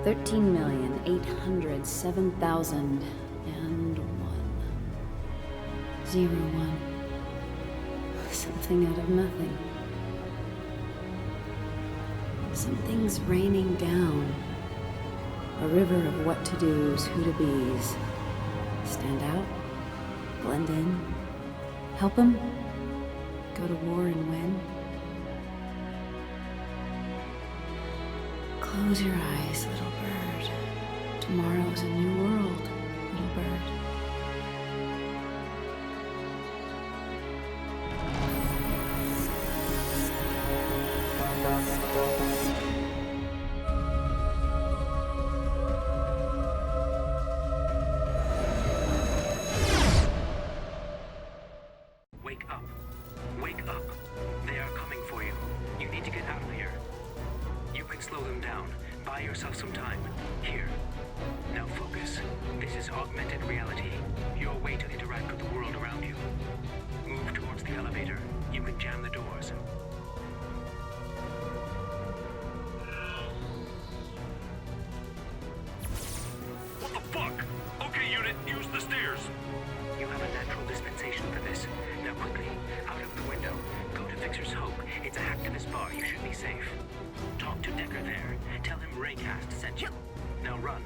13,807,001. Something out of nothing. Something's raining down. A river of what-to-dos, who-to-bes. Stand out? Blend in? Help him? Go to war and win? Close your eyes, little bird. Tomorrow's a new world, little bird. Wake up. Wake up. They are coming for you. You need to get out of here. You can slow them down. Buy yourself some time. Here. Now focus. This is augmented reality. Your way to interact with the world around you. Move towards the elevator. You can jam the doors. What the fuck? Okay, unit, use the stairs. You have a natural dispensation for this. Now quickly, out of the window. Go to Fixer's Hope. It's a hacktivist bar. You should be safe. Talk to Decker there. Tell him Raycast sent you. Now run.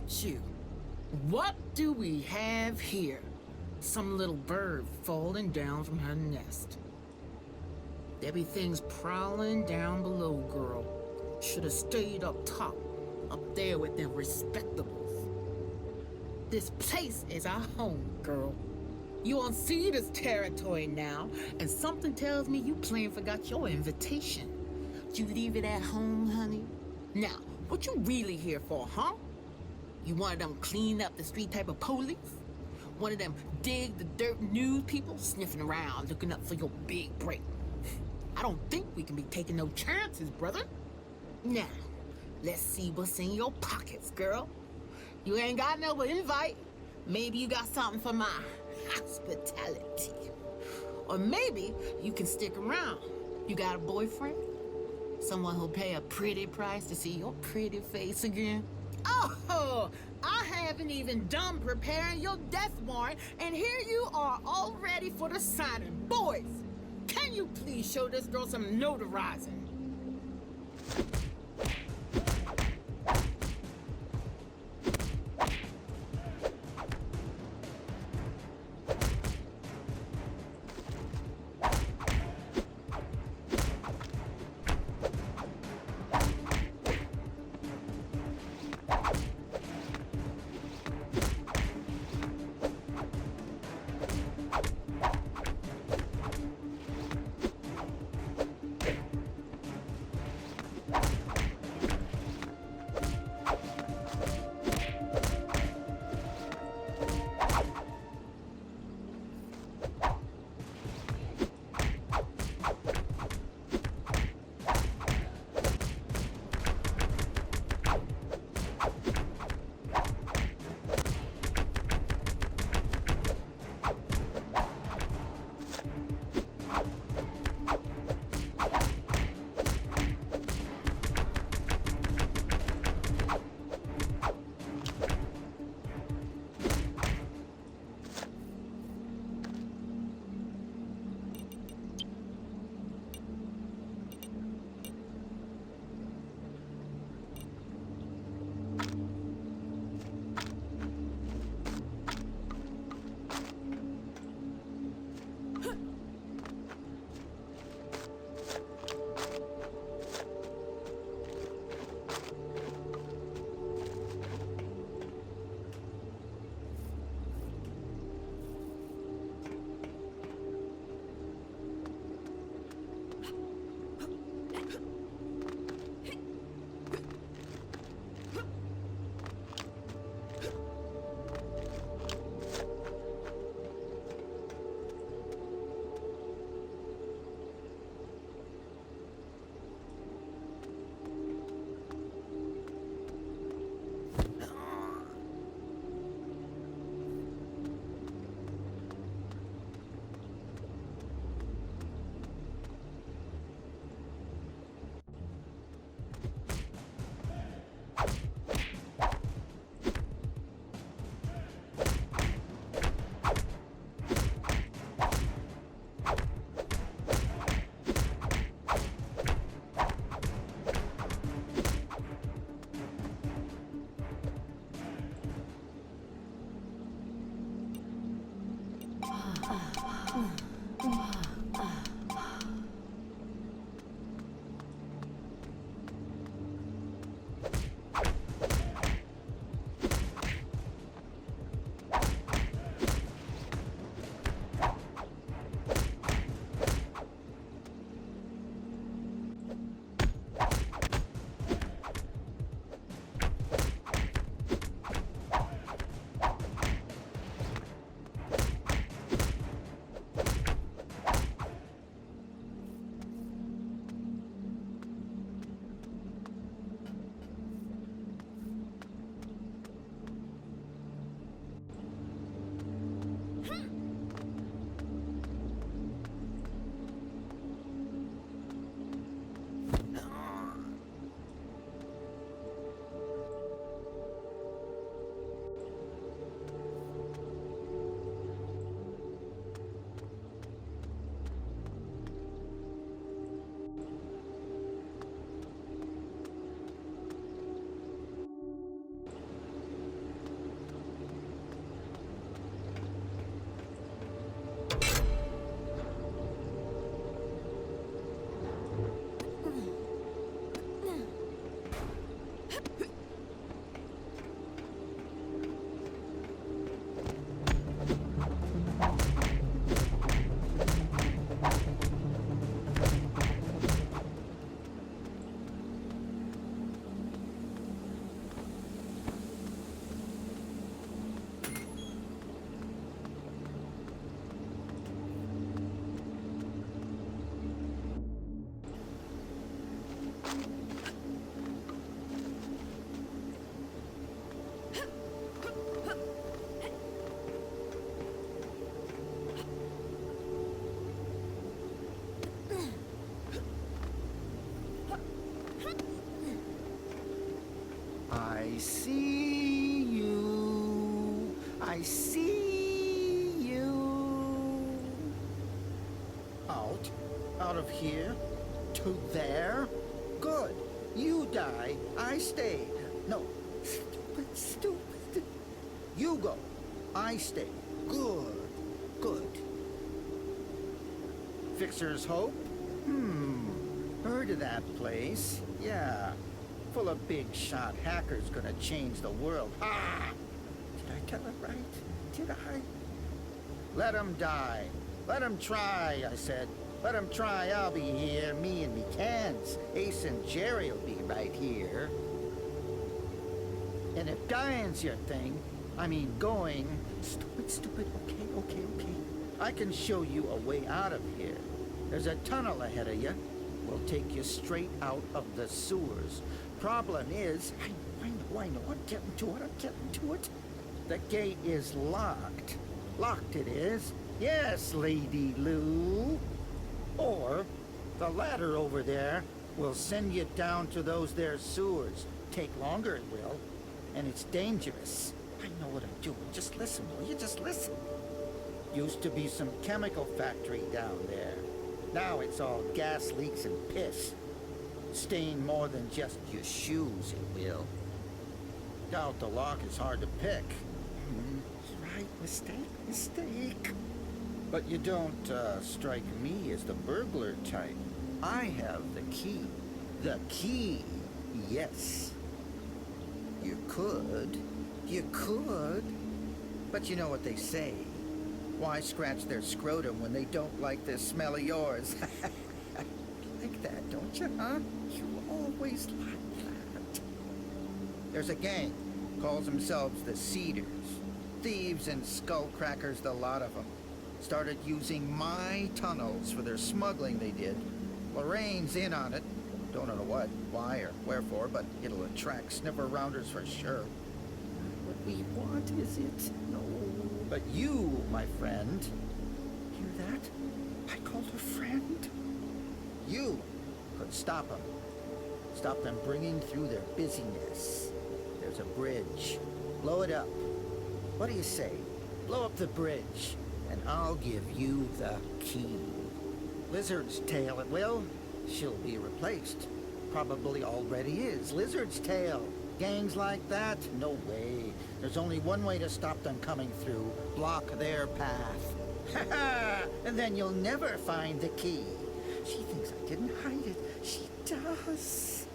at you. What do we have here? Some little bird falling down from her nest. There be things prowling down below, girl. Should have stayed up top, up there with them respectables. This place is our home, girl. You on Cedar's territory now, and something tells me you plain forgot your invitation. Did you leave it at home, honey? Now, what you really here for, huh? You one of them clean up the street type of police? One of them dig the dirt news people sniffing around looking up for your big break? I don't think we can be taking no chances, brother. Now, let's see what's in your pockets, girl. You ain't got no invite. Maybe you got something for my hospitality. Or maybe you can stick around. You got a boyfriend? Someone who'll pay a pretty price to see your pretty face again? Oh, I haven't even done preparing your death warrant, and here you are all ready for the signing. Boys, can you please show this girl some notarizing? see you. I see you. Out? Out of here? To there? Good. You die, I stay. No. Stupid, stupid. You go. I stay. Good. Good. Fixer's Hope? Heard of that place. Yeah. Full of big shot hackers gonna change the world. Ah! Did I tell it right? Did I? Let 'em die. Let 'em try, I said. Let 'em try, I'll be here. Me and me cans. Ace and Jerry'll be right here. And if dying's your thing, I mean going... Stupid, stupid. Okay. I can show you a way out of here. There's a tunnel ahead of you. We'll take you straight out of the sewers. Problem is... I know. I'm getting to it. The gate is locked. Locked it is. Yes, Lady Lou. Or the ladder over there will send you down to those there sewers. Take longer, it will. And it's dangerous. I know what I'm doing. Just listen, will you? Just listen. Used to be some chemical factory down there. Now it's all gas leaks and piss. Stain more than just your shoes, it will. Doubt the lock is hard to pick. Right, mistake. But you don't strike me as the burglar type. I have the key. The key, yes. You could. But you know what they say. Why scratch their scrotum when they don't like the smell of yours? Like that, don't you, huh? You always like that. There's a gang. Calls themselves the Cedars. Thieves and skullcrackers, the lot of them. Started using my tunnels for their smuggling, they did. Lorraine's in on it. Don't know what, why, or wherefore, but it'll attract sniffer-rounders for sure. What we want, is it? No. But you, my friend... Hear that? I called her friend. You could stop them. Stop them bringing through their busyness. There's a bridge. Blow it up. What do you say? Blow up the bridge. And I'll give you the key. Lizard's tail, it will. She'll be replaced. Probably already is. Lizard's tail. Gangs like that? No way. There's only one way to stop them coming through. Block their path. Ha ha! And then you'll never find the key. She thinks I didn't hide it. She does.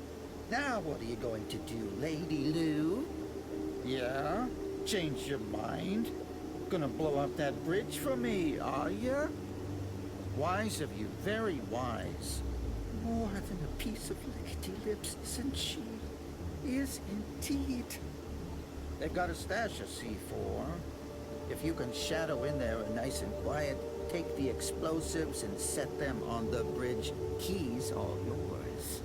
Now what are you going to do, Lady Lou? Yeah? Change your mind? Gonna blow up that bridge for me, are ya? Wise of you, very wise. More than a piece of lady lips, isn't she? Is indeed. They've got a stash of C4. If you can shadow in there and nice and quiet, take the explosives and set them on the bridge. Keys all yours.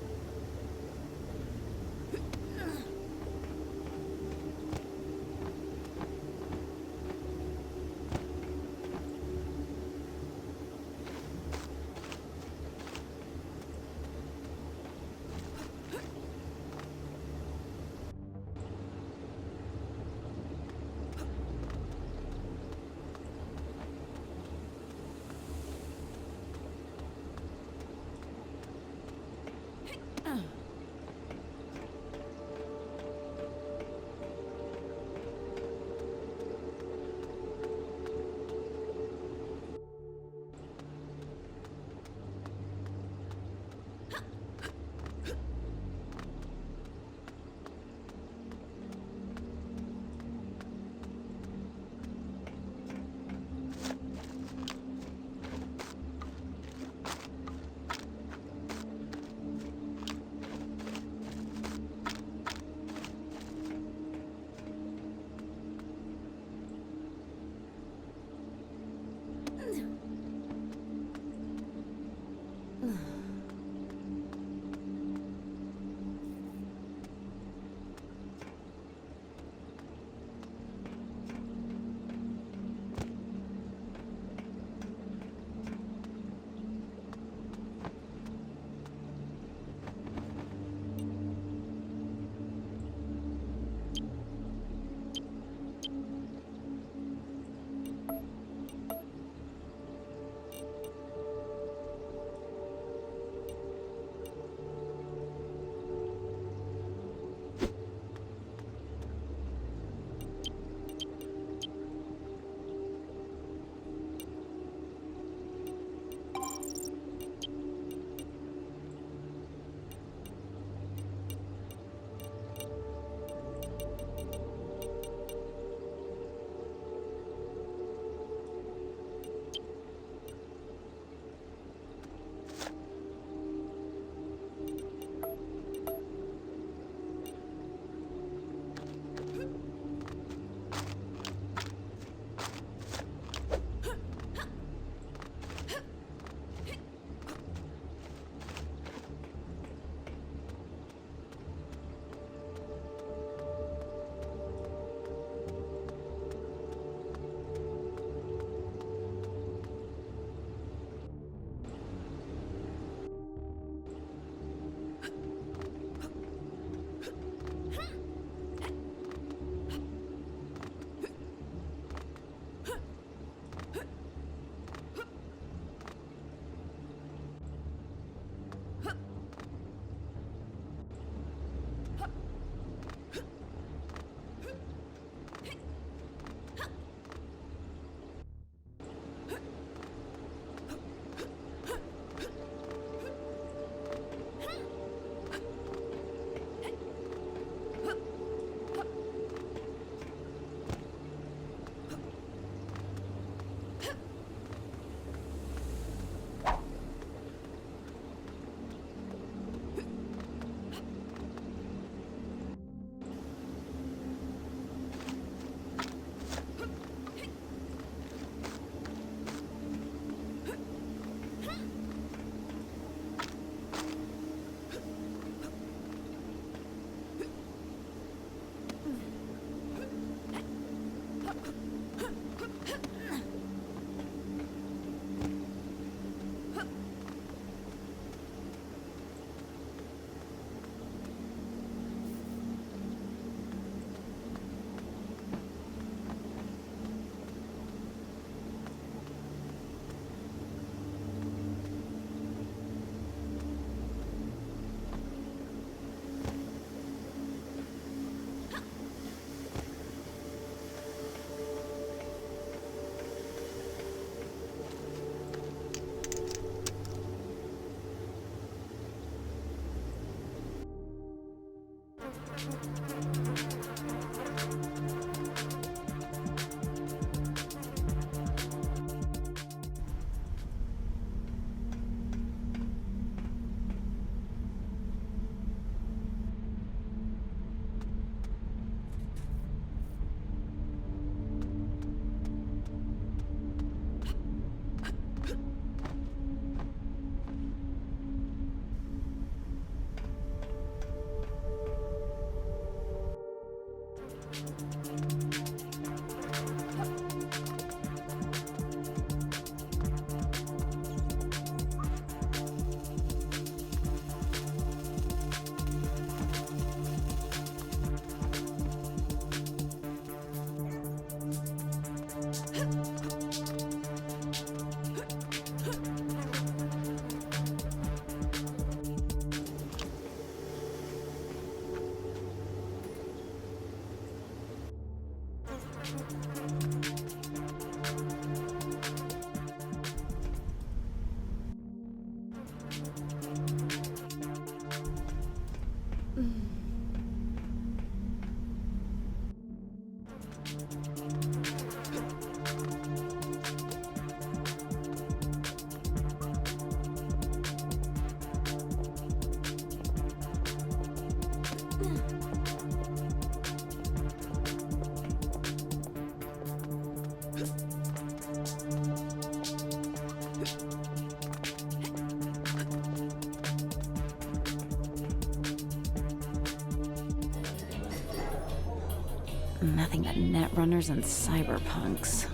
Nothing but net runners and cyberpunks.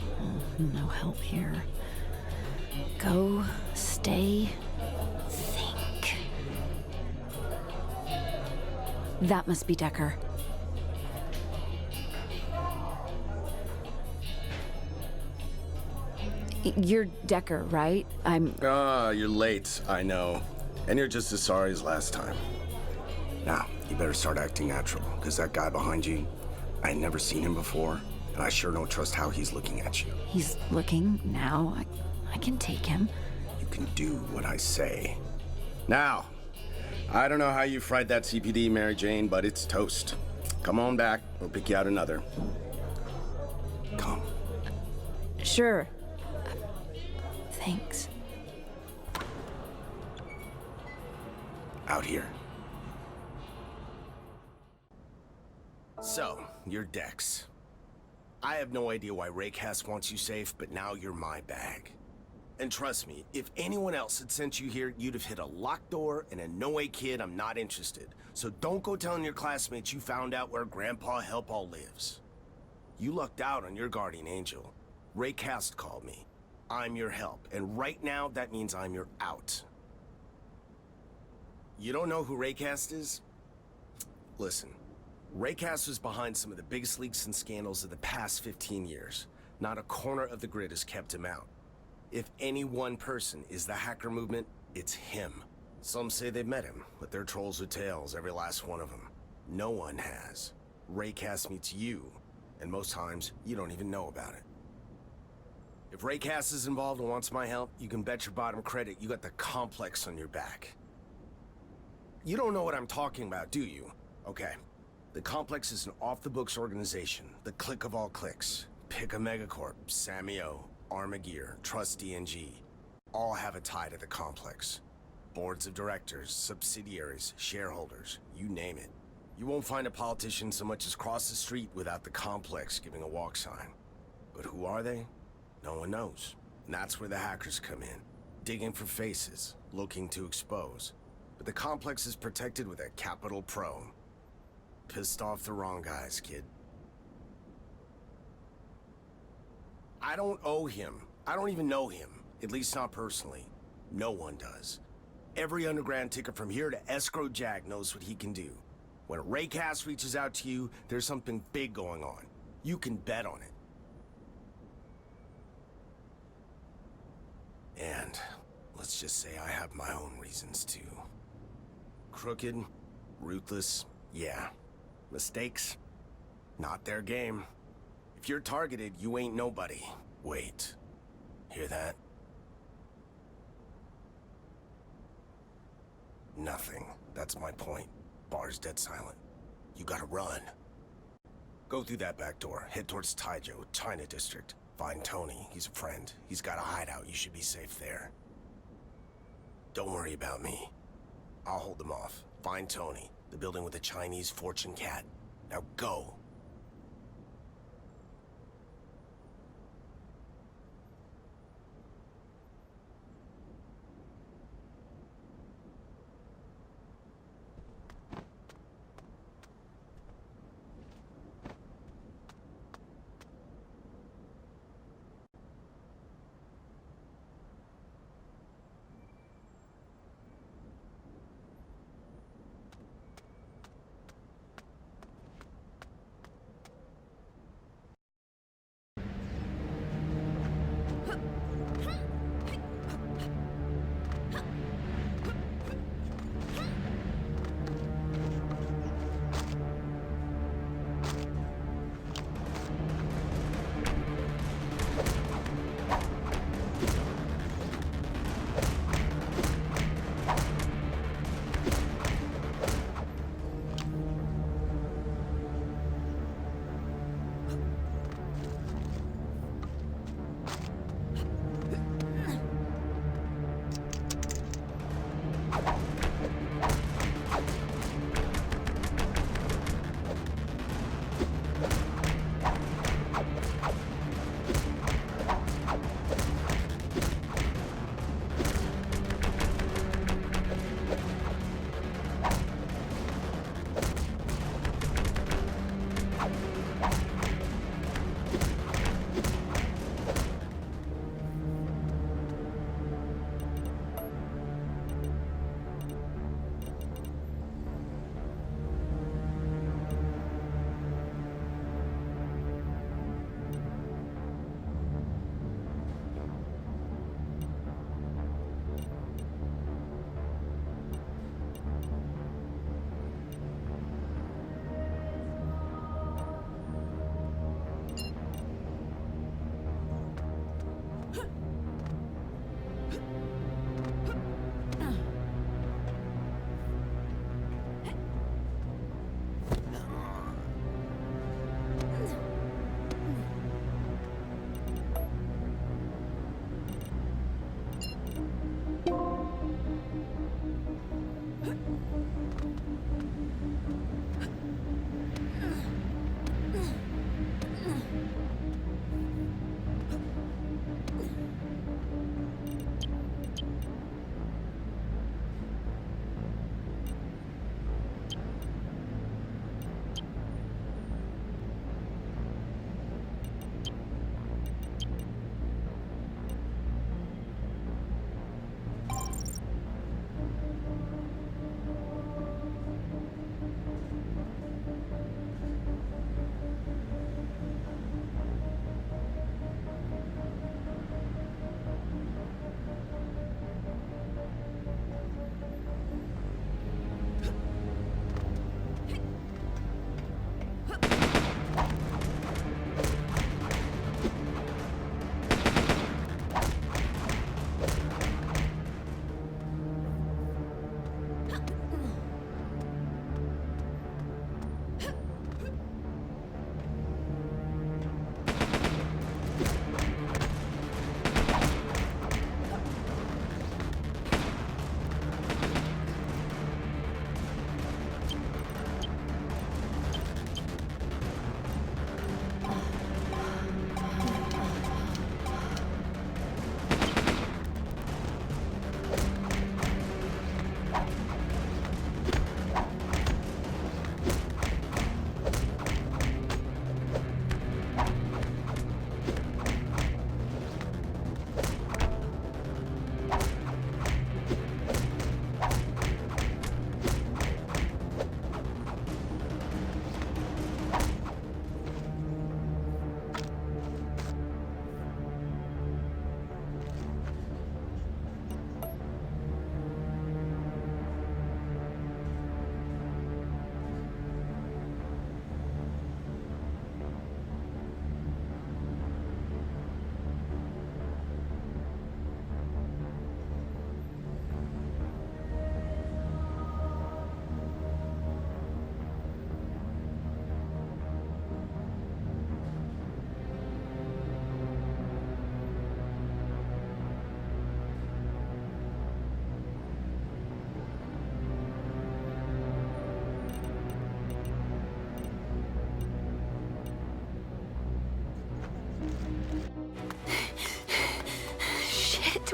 No help here. Go, stay, think. That must be Decker. You're Decker, right? You're late, I know. And you're just as sorry as last time. Now, you better start acting natural, because that guy behind you, I ain't never seen him before, and I sure don't trust how he's looking at you. He's looking now. I can take him. You can do what I say. Now, I don't know how you fried that CPD, Mary Jane, but it's toast. Come on back, we'll pick you out another. Come. Sure. Thanks. Out here. So, you're Dex. I have no idea why Raycast wants you safe, but now you're my bag. And trust me, if anyone else had sent you here, you'd have hit a locked door and a no-way kid, I'm not interested. So don't go telling your classmates you found out where Grandpa Helpall lives. You lucked out on your guardian angel. Raycast called me. I'm your help, and right now that means I'm your out. You don't know who Raycast is? Listen, Raycast was behind some of the biggest leaks and scandals of the past 15 years. Not a corner of the grid has kept him out. If any one person is the hacker movement, it's him. Some say they've met him, but they're trolls with tails, every last one of them. No one has. Raycast meets you, and most times, you don't even know about it. If Raycast is involved and wants my help, you can bet your bottom credit you got the complex on your back. You don't know what I'm talking about, do you? Okay. The Complex is an off-the-books organization, the click of all clicks. Pick a megacorp, Samio, Armagear, Trust DNG. All have a tie to the Complex. Boards of directors, subsidiaries, shareholders, you name it. You won't find a politician so much as cross the street without the Complex giving a walk sign. But who are they? No one knows. And that's where the hackers come in. Digging for faces, looking to expose. But the Complex is protected with a capital Pro. Pissed off the wrong guys, kid. I don't owe him. I don't even know him. At least not personally. No one does. Every underground ticker from here to Escrow Jack knows what he can do. When Raycast reaches out to you, there's something big going on. You can bet on it. And let's just say I have my own reasons too. Crooked, ruthless, yeah. Mistakes, not their game. If you're targeted, you ain't nobody. Wait, hear that? Nothing. That's my point. Bar's dead silent. You gotta run. Go through that back door. Head towards Taijo, China District. Find Tony. He's a friend. He's got a hideout. You should be safe there. Don't worry about me. I'll hold them off. Find Tony. The building with the Chinese fortune cat. Now go.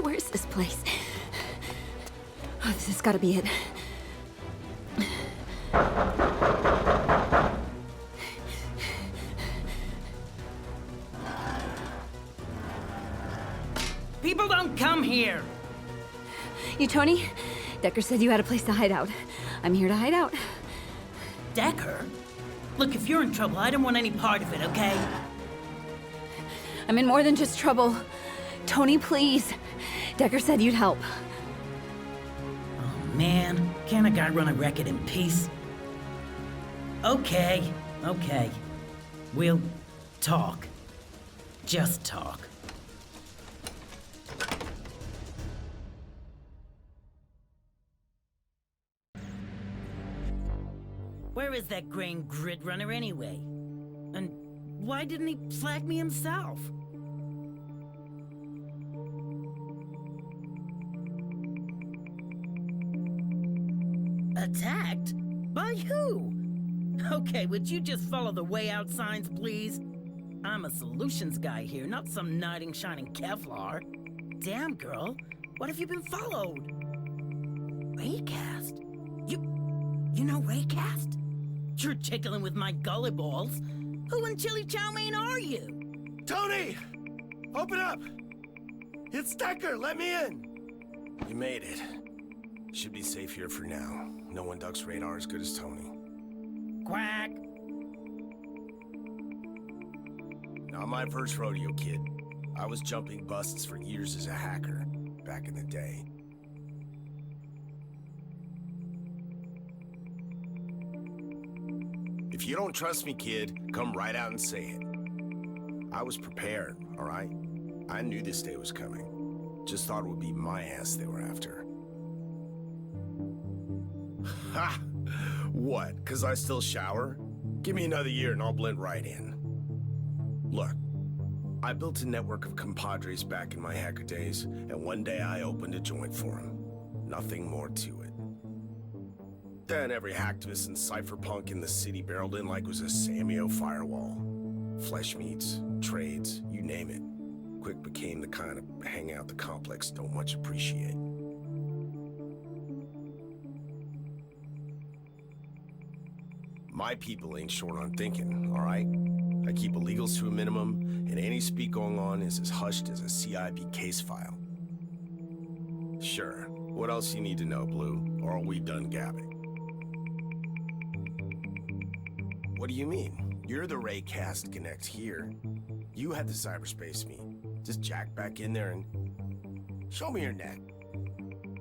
Where's this place? Oh, this has got to be it. People don't come here! You, Tony? Decker said you had a place to hide out. I'm here to hide out. Decker? Look, if you're in trouble, I don't want any part of it, okay? I'm in more than just trouble. Tony, please. Decker said you'd help. Oh, man. Can't a guy run a record in peace? Okay. We'll talk. Just talk. Where is that Grain Grid Runner anyway? And why didn't he flag me himself? Attacked? By who? Okay, would you just follow the way out signs, please? I'm a solutions guy here, not some knight in shining Kevlar. Damn, girl, what have you been followed? Raycast? You know Raycast? You're tickling with my gully balls. Who in chili chow mein are you? Tony! Open up! It's Decker! Let me in! You made it. Should be safe here for now. No one ducks radar as good as Tony. Quack. Not my first rodeo, kid. I was jumping busts for years as a hacker, back in the day. If you don't trust me, kid, come right out and say it. I was prepared, all right? I knew this day was coming. Just thought it would be my ass they were after. Ha! What, 'cause I still shower? Give me another year and I'll blend right in. Look, I built a network of compadres back in my hacker days, and one day I opened a joint for them. Nothing more to it. Then every hacktivist and cypherpunk in the city barreled in like it was a Samio firewall. Flesh meats, trades, you name it. Quick became the kind of hangout the complex don't much appreciate. My people ain't short on thinking, all right? I keep illegals to a minimum, and any speak going on is as hushed as a CIB case file. Sure, what else you need to know, Blue, or are we done gabbing? What do you mean? You're the Raycast Connect here. You had the cyberspace meet. Just jack back in there and... Show me your neck.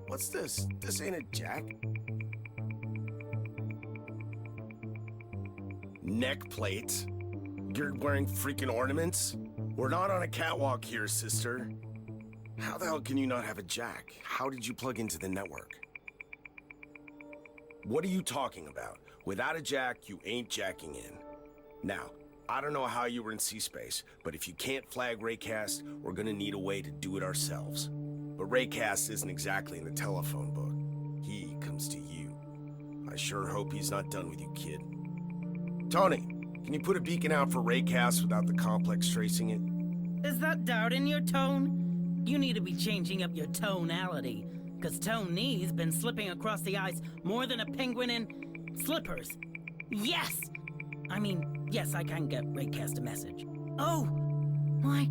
What's this? This ain't a jack. Neck plates? You're wearing freaking ornaments? We're not on a catwalk here, sister. How the hell can you not have a jack? How did you plug into the network? What are you talking about? Without a jack, you ain't jacking in. Now, I don't know how you were in C-Space, but if you can't flag Raycast, we're gonna need a way to do it ourselves. But Raycast isn't exactly in the telephone book. He comes to you. I sure hope he's not done with you, kid. Tony, can you put a beacon out for Raycast without the complex tracing it? Is that doubt in your tone? You need to be changing up your tonality, because Tony's been slipping across the ice more than a penguin in slippers. Yes! Yes, I can get Raycast a message. Oh! Why?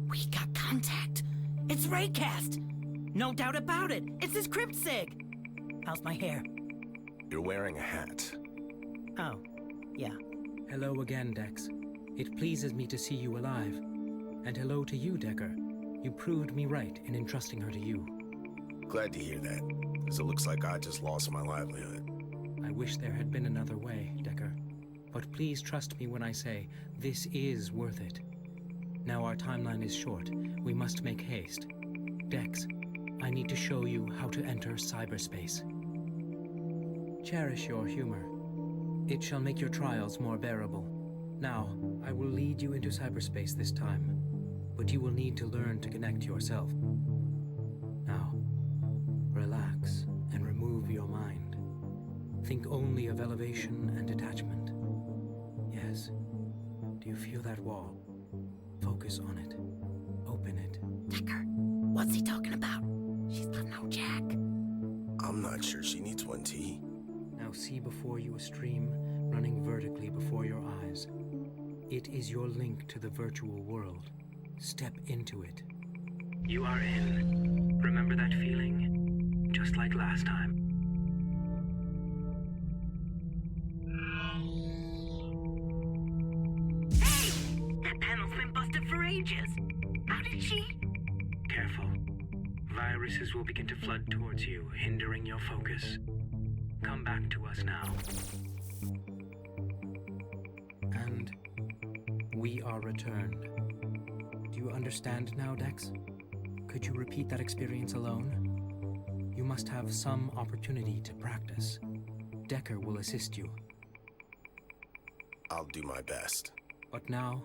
We got contact. It's Raycast! No doubt about it. It's his crypt sig. How's my hair? You're wearing a hat. Oh, yeah. Hello again, Dex. It pleases me to see you alive. And hello to you, Decker. You proved me right in entrusting her to you. Glad to hear that, because it looks like I just lost my livelihood. I wish there had been another way, Decker. But please trust me when I say this is worth it. Now our timeline is short. We must make haste. Dex, I need to show you how to enter cyberspace. Cherish your humor. It shall make your trials more bearable. Now, I will lead you into cyberspace this time, but you will need to learn to connect yourself. Now, relax and remove your mind. Think only of elevation and detachment. Yes. Do you feel that wall? Focus on it. Open it. Decker, What's he talking about? She's got no jack. I'm not sure she needs one, T. Now see before you a stream running vertically before your eyes. It is your link to the virtual world. Step into it. You are in. Remember that feeling? Just like last time. Hey! That panel's been busted for ages. How did she? Careful. Viruses will begin to flood towards you, hindering your focus. Come back to us now. And we are returned. Do you understand now, Dex? Could you repeat that experience alone? You must have some opportunity to practice. Decker will assist you. I'll do my best. But now,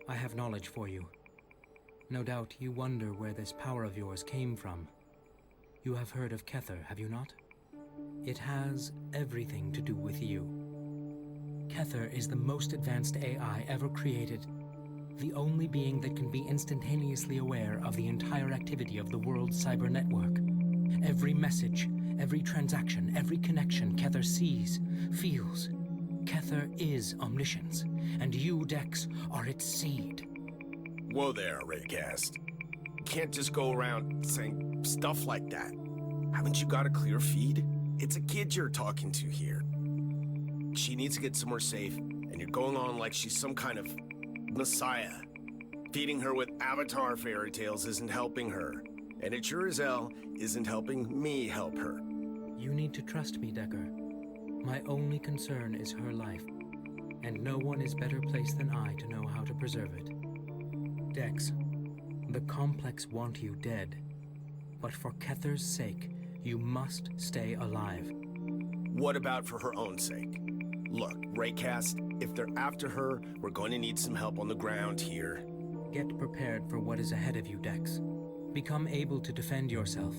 I have knowledge for you. No doubt you wonder where this power of yours came from. You have heard of Kether, have you not? It has everything to do with you. Kether is the most advanced AI ever created. The only being that can be instantaneously aware of the entire activity of the world's cyber network. Every message, every transaction, every connection Kether sees, feels. Kether is omniscience, and you, Dex, are its seed. Whoa there, Raycast. You can't just go around saying stuff like that. Haven't you got a clear feed? It's a kid you're talking to here. She needs to get somewhere safe, and you're going on like she's some kind of messiah. Feeding her with Avatar fairy tales isn't helping her, and it sure as hell isn't helping me help her. You need to trust me, Decker. My only concern is her life, and no one is better placed than I to know how to preserve it. Dex, the Complex want you dead, but for Kether's sake, you must stay alive. What about for her own sake? Look, Raycast, if they're after her, we're going to need some help on the ground here. Get prepared for what is ahead of you, Dex. Become able to defend yourself.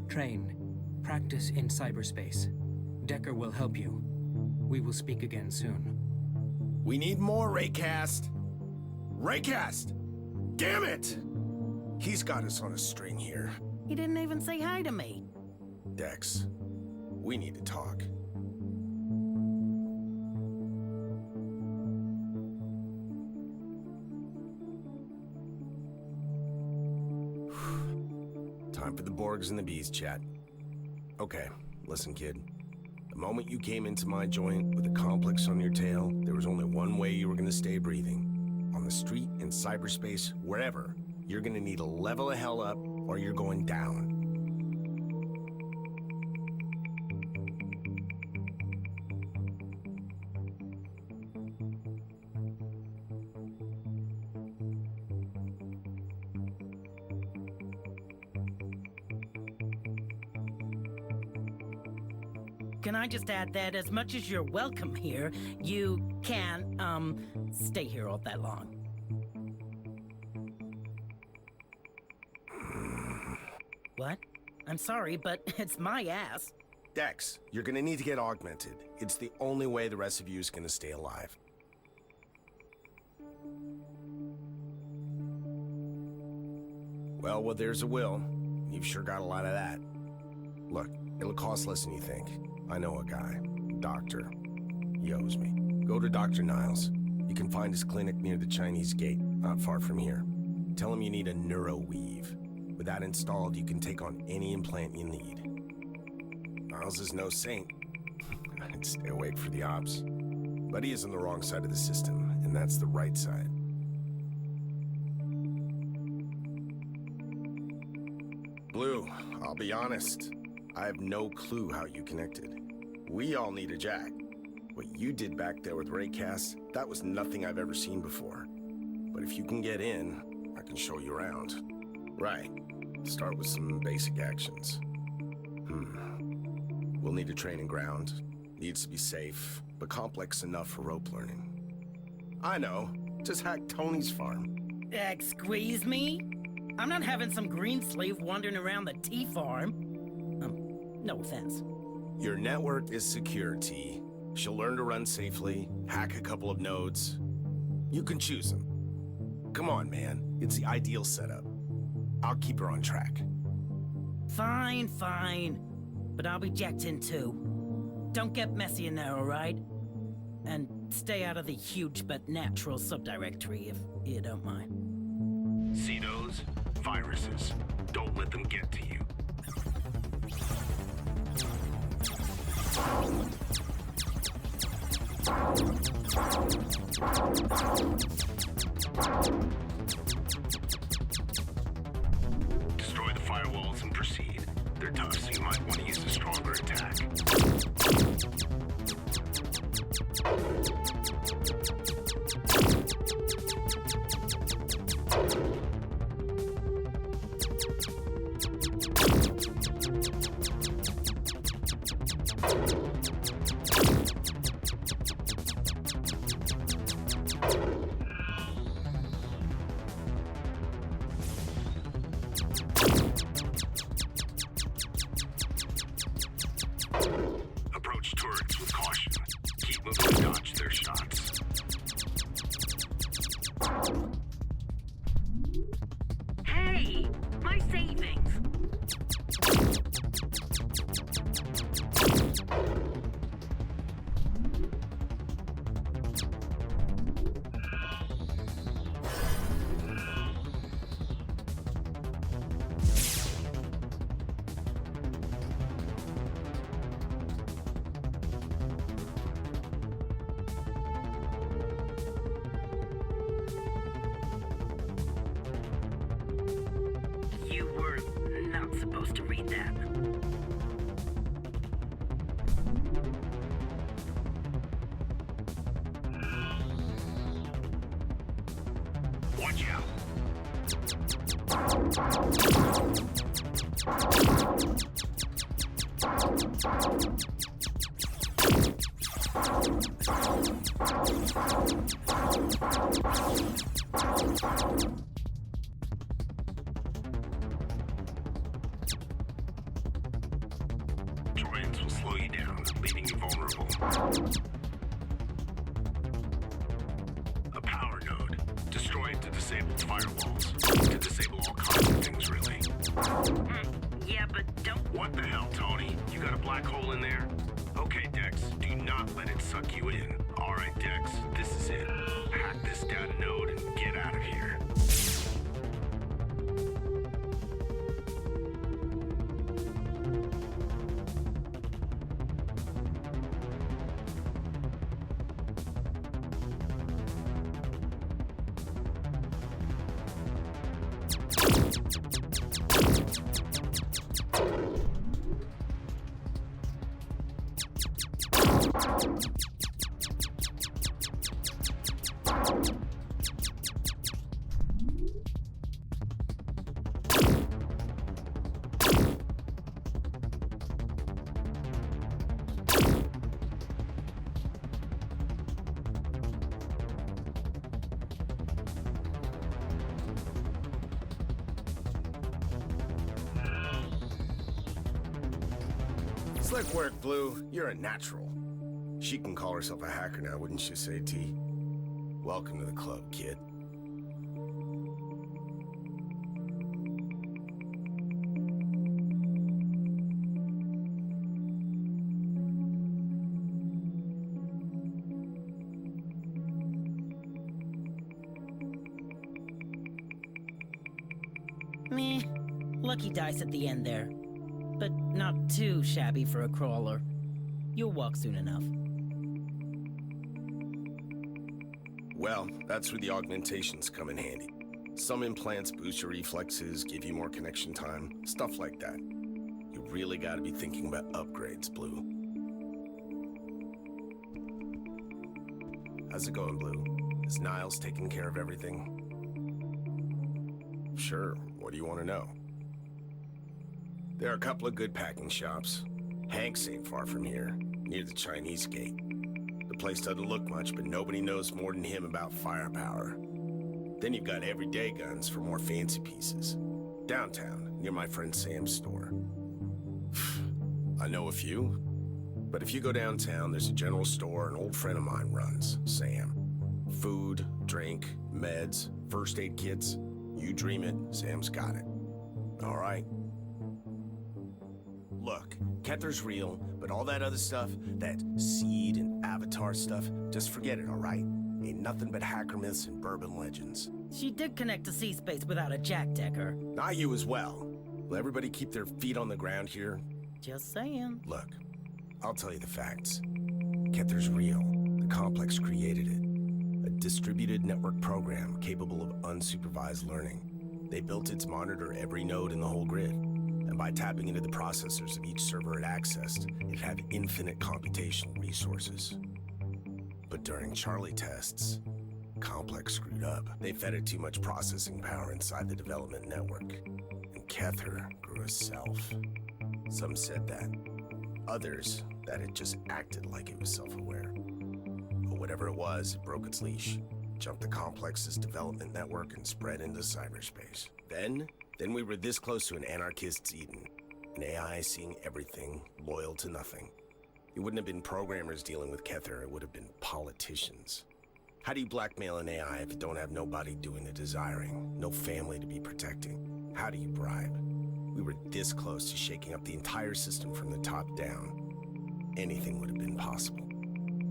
Train. Practice in cyberspace. Decker will help you. We will speak again soon. We need more, Raycast! Raycast! Damn it! He's got us on a string here. He didn't even say hi to me. Dex, we need to talk. Time for the Borgs and the Bees chat. Okay, listen, kid. The moment you came into my joint with a complex on your tail, there was only one way you were gonna stay breathing. On the street, in cyberspace, wherever, you're gonna need to level the hell up or you're going down. Can I just add that as much as you're welcome here, you can't, stay here all that long. What? I'm sorry, but it's my ass. Dex, you're gonna need to get augmented. It's the only way the rest of you is gonna stay alive. Well, where there's a will, you've sure got a lot of that. Look, it'll cost less than you think. I know a guy, doctor. He owes me. Go to Dr. Niles. You can find his clinic near the Chinese gate, not far from here. Tell him you need a neuroweave. With that installed, you can take on any implant you need. Niles is no saint. I'd stay awake for the ops. But he is on the wrong side of the system, and that's the right side. Blue, I'll be honest. I have no clue how you connected. We all need a jack. What you did back there with Raycast, that was nothing I've ever seen before. But if you can get in, I can show you around. Right. Start with some basic actions. We'll need a training ground. Needs to be safe, but complex enough for rope learning. I know. Just hack Tony's farm. Squeeze me? I'm not having some green slave wandering around the tea farm. No offense. Your network is secure, T. She'll learn to run safely, hack a couple of nodes. You can choose them. Come on, man. It's the ideal setup. I'll keep her on track. Fine, fine. But I'll be jacked in too. Don't get messy in there, alright? And stay out of the huge but natural subdirectory if you don't mind. See those? Viruses. Don't let them get to you. Destroy the firewalls and proceed. They're tough, so you might want to use a stronger attack. Approach turrets with caution. Keep moving to dodge their shots. Hey! My savings! You were not supposed to read that. Watch out. Droids will slow you down, leaving you vulnerable. A power node. Destroy it to disable firewalls. To disable all kinds of things, really. Yeah, but don't... What the hell, Tony? You got a black hole in there? Okay, Dex, do not let it suck you in. Alright, Dex, this is it. Hack this data node and get out of here. Slick work, Blue. You're a natural. She can call herself a hacker now, wouldn't you say, T? Welcome to the club, kid. Meh. Lucky dice at the end there. But not too shabby for a crawler. You'll walk soon enough. Well, that's where the augmentations come in handy. Some implants boost your reflexes, give you more connection time, stuff like that. You really gotta be thinking about upgrades, Blue. How's it going, Blue? Is Niles taking care of everything? Sure, what do you want to know? There are a couple of good packing shops. Hank's ain't far from here, near the Chinese gate. The place doesn't look much, but nobody knows more than him about firepower. Then you've got everyday guns for more fancy pieces. Downtown, near my friend Sam's store. I know a few, but if you go downtown, there's a general store an old friend of mine runs, Sam. Food, drink, meds, first aid kits. You dream it, Sam's got it. All right. Look, Kether's real, but all that other stuff, that seed and avatar stuff, just forget it, all right? Ain't nothing but hacker myths and bourbon legends. She did connect to C-Space without a jack, Decker. Not you as well. Will everybody keep their feet on the ground here? Just saying. Look, I'll tell you the facts. Kether's real. The complex created it. A distributed network program capable of unsupervised learning. They built it to monitor every node in the whole grid. And by tapping into the processors of each server it accessed, it'd have infinite computational resources. But during Charlie tests, Complex screwed up. They fed it too much processing power inside the development network. And Kether grew a self. Some said that. Others, that it just acted like it was self-aware. But whatever it was, it broke its leash, jumped the Complex's development network, and spread into cyberspace. Then we were this close to an anarchist's Eden. An AI seeing everything, loyal to nothing. It wouldn't have been programmers dealing with Kether, it would have been politicians. How do you blackmail an AI if you don't have nobody doing the desiring, no family to be protecting? How do you bribe? We were this close to shaking up the entire system from the top down. Anything would have been possible.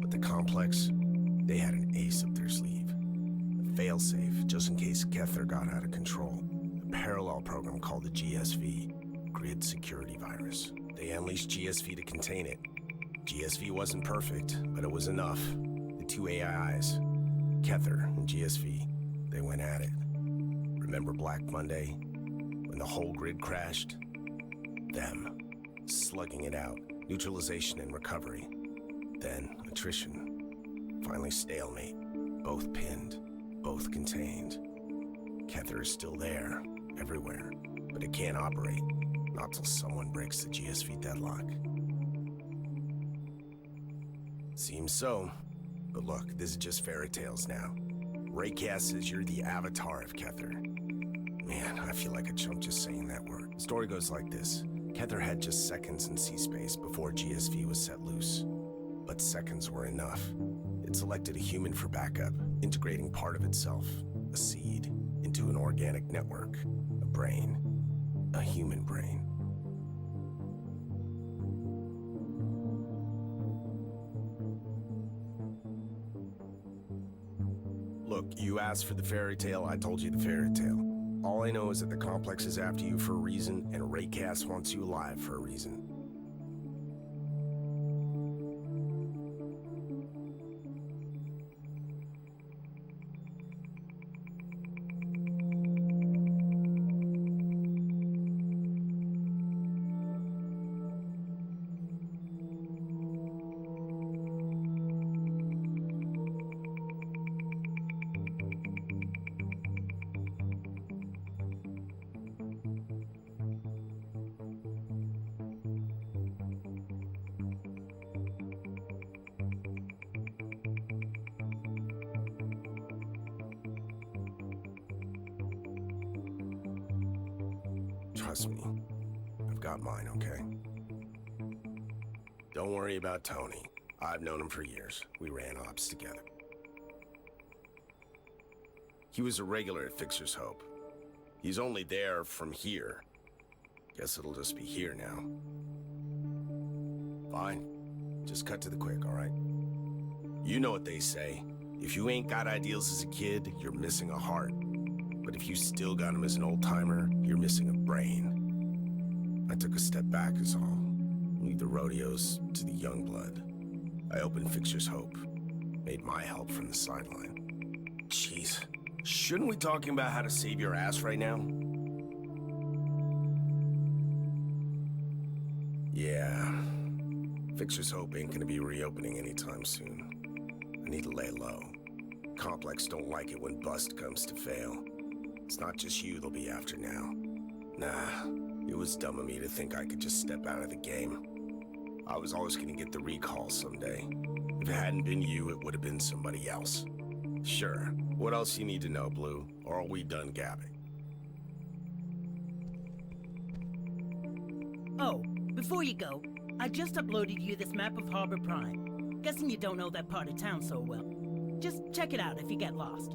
But the Complex, they had an ace up their sleeve. A failsafe, just in case Kether got out of control. A parallel program called the GSV, Grid Security Virus. They unleashed GSV to contain it. GSV wasn't perfect, but it was enough. The two AIs, Kether and GSV, they went at it. Remember Black Monday? When the whole grid crashed? Them, slugging it out, neutralization and recovery. Then attrition. Finally stalemate. Both pinned, both contained. Kether is still there, everywhere, but it can't operate. Not till someone breaks the GSV deadlock. Seems so. But look, this is just fairy tales now. Raycast says you're the avatar of Kether. Man, I feel like a chump just saying that word. The story goes like this. Kether had just seconds in C-Space before GSV was set loose. But seconds were enough. It selected a human for backup, integrating part of itself, a seed, into an organic network, a brain, a human brain. Look, you asked for the fairy tale, I told you the fairy tale. All I know is that the Complex is after you for a reason, and Raycast wants you alive for a reason. Trust me, I've got mine, okay? Don't worry about Tony. I've known him for years. We ran ops together. He was a regular at Fixer's Hope. He's only there from here. Guess it'll just be here now. Fine. Just cut to the quick, all right? You know what they say. If you ain't got ideals as a kid, you're missing a heart. But if you still got him as an old-timer, you're missing a brain. I took a step back is all. Leave the rodeos to the young blood. I opened Fixer's Hope. Made my help from the sideline. Jeez. Shouldn't we talking about how to save your ass right now? Yeah. Fixer's Hope ain't gonna be reopening anytime soon. I need to lay low. Complex don't like it when bust comes to fail. It's not just you they'll be after now. Nah, it was dumb of me to think I could just step out of the game. I was always gonna get the recall someday. If it hadn't been you, it would have been somebody else. Sure, what else you need to know, Blue? Or are we done gabbing? Oh, before you go, I just uploaded you this map of Harbor Prime. Guessing you don't know that part of town so well. Just check it out if you get lost.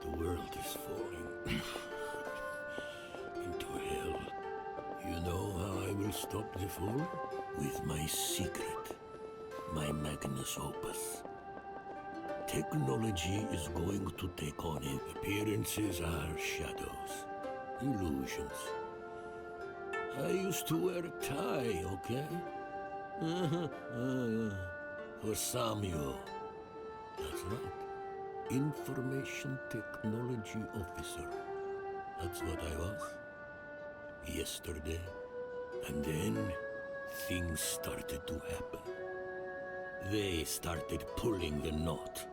The world is falling into hell. You know how I will stop the fall? With my secret, my magnus opus. Technology is going to take on it. Appearances are shadows, illusions. I used to wear a tie, okay? For Samuel. That's right. Information Technology Officer. That's what I was. Yesterday. And then, things started to happen. They started pulling the knot.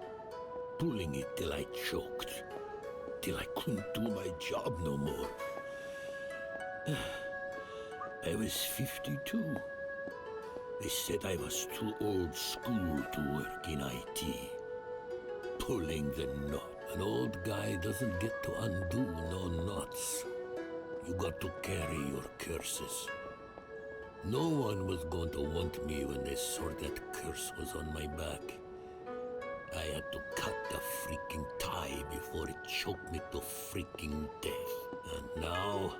Pulling it till I choked. Till I couldn't do my job no more. I was 52. They said I was too old school to work in IT. Pulling the knot. An old guy doesn't get to undo no knots. You got to carry your curses. No one was going to want me when they saw that curse was on my back. I had to cut the freaking tie before it choked me to freaking death. And now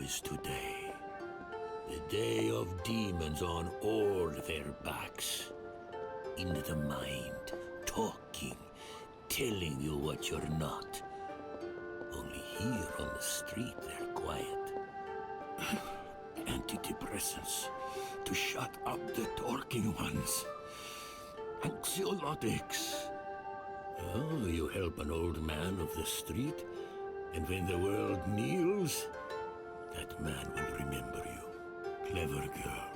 is today. The day of demons on all their backs. Into the mind, talking, telling you what you're not. Only here on the street they're quiet. Antidepressants to shut up the talking ones. Anxiolytics. Oh, you help an old man of the street, and when the world kneels, that man will remember you. Clever girl.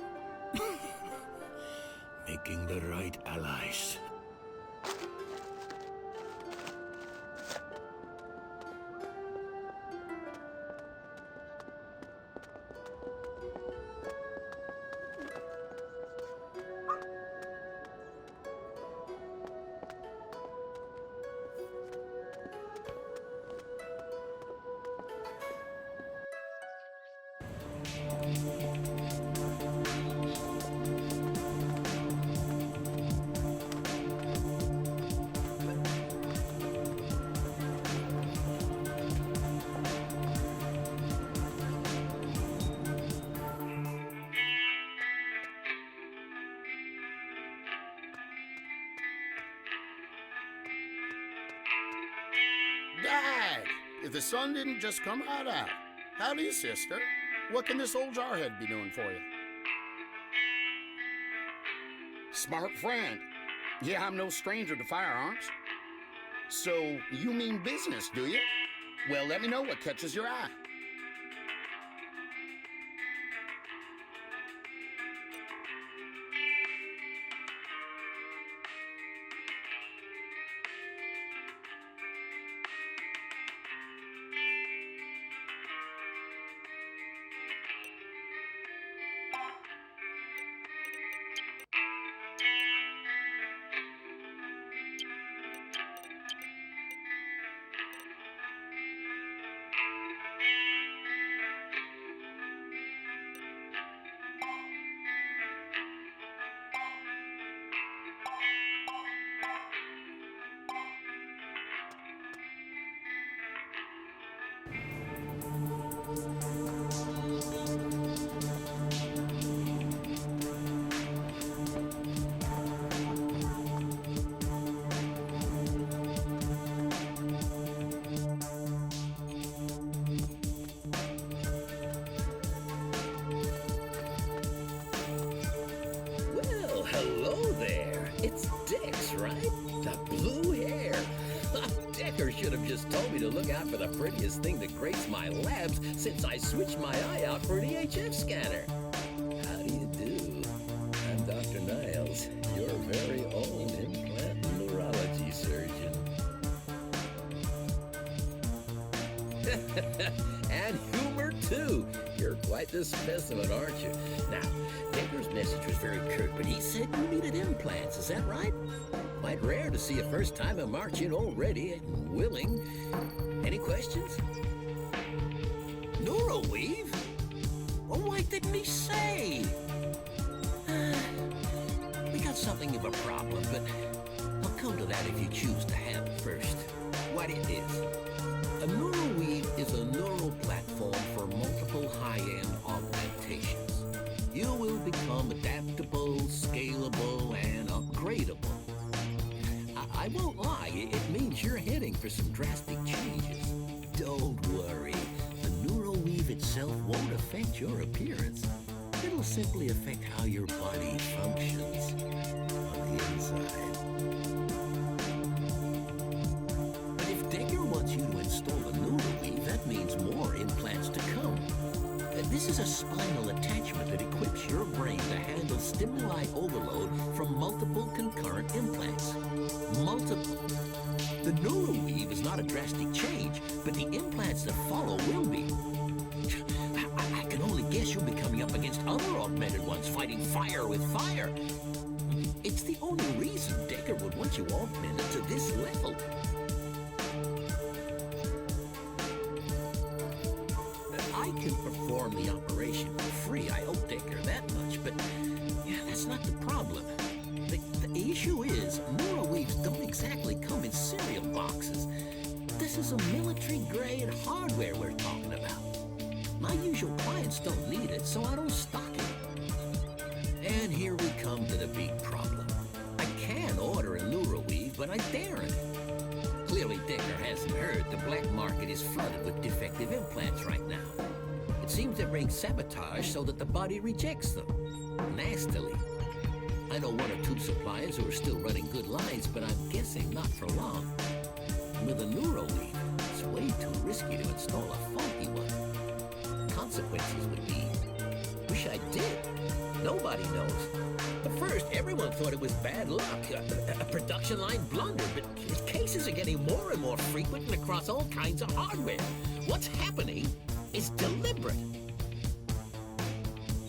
Making the right allies. Dad, if the sun didn't just come right out. Howdy, sister. What can this old jarhead be doing for you? Smart friend. Yeah, I'm no stranger to firearms. So, you mean business, do you? Well, let me know what catches your eye. just told me to look out for the prettiest thing that graced my labs since I switched my eye out for an EHF scanner. How do you do? I'm Dr. Niles, your very own implant neurology surgeon. And humor, too. You're quite the specimen, aren't you? Now, Baker's message was very curt, but he said you needed implants. Is that right? Quite rare to see a first-timer march in already and willing. Any questions? Neuroweave? Well, why didn't he say? We got something of a problem, but I'll come to that if you choose to have it first. What it is. A Neuroweave is a neural platform for multiple high-end augmentations. You will become adaptable, scalable, and upgradable. I won't lie, it means you're heading for some drastic changes. Don't worry, the Neuroweave itself won't affect your appearance. It'll simply affect how your body functions on the inside. But if Decker wants you to install a Neuroweave, that means more implants to come. This is a spinal attachment that equips your brain to handle stimuli overload from multiple concurrent implants. Multiple. The Neuroweave is not a drastic change, but the implants that follow will be. I can only guess you'll be coming up against other augmented ones fighting fire with fire. It's the only reason Decker would want you augmented to this level. I can perform the operation for free. I owe Decker that much, but yeah, that's not the problem. The issue is, Neuroweaves don't exactly come in cereal boxes. This is a military-grade hardware we're talking about. My usual clients don't need it, so I don't stock it. And here we come to the big problem. I can order a Neuroweave, but I daren't. Clearly, Decker hasn't heard the black market is flooded with defective implants right now. It seems they're being sabotaged so that the body rejects them. Nastily. I know one or two suppliers who are still running good lines, but I'm guessing not for long. With a Neuroweave, it's way too risky to install a faulty one. Consequences would be, wish I did. Nobody knows. At first, everyone thought it was bad luck, a production line blunder, but cases are getting more and more frequent and across all kinds of hardware. What's happening is deliberate.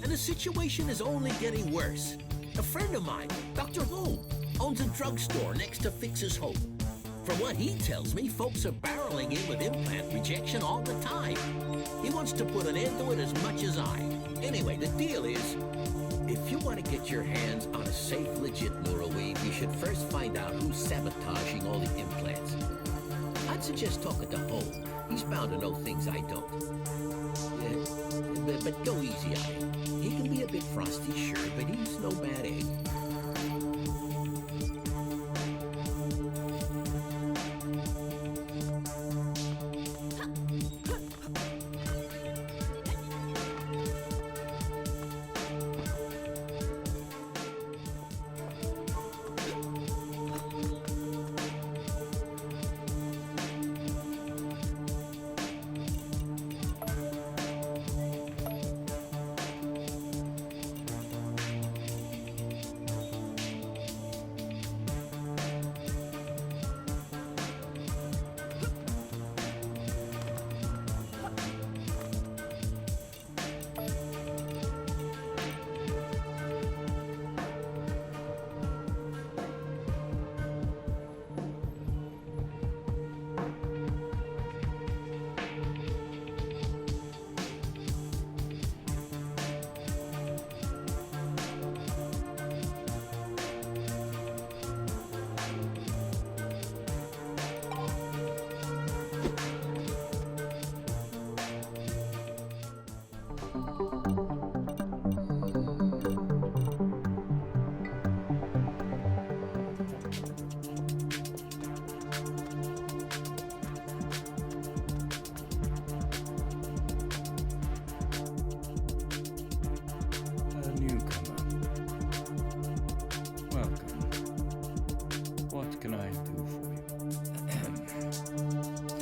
And the situation is only getting worse. A friend of mine, Dr. Holm, owns a drugstore next to Fix's Hope. From what he tells me, folks are barreling in with implant rejection all the time. He wants to put an end to it as much as I. Anyway, the deal is, if you want to get your hands on a safe, legit Neuroweave, you should first find out who's sabotaging all the implants. I'd suggest talking to Holm. He's bound to know things I don't. But go easy on him. He can be a bit frosty, sure, but he's no bad egg. What can I do for you?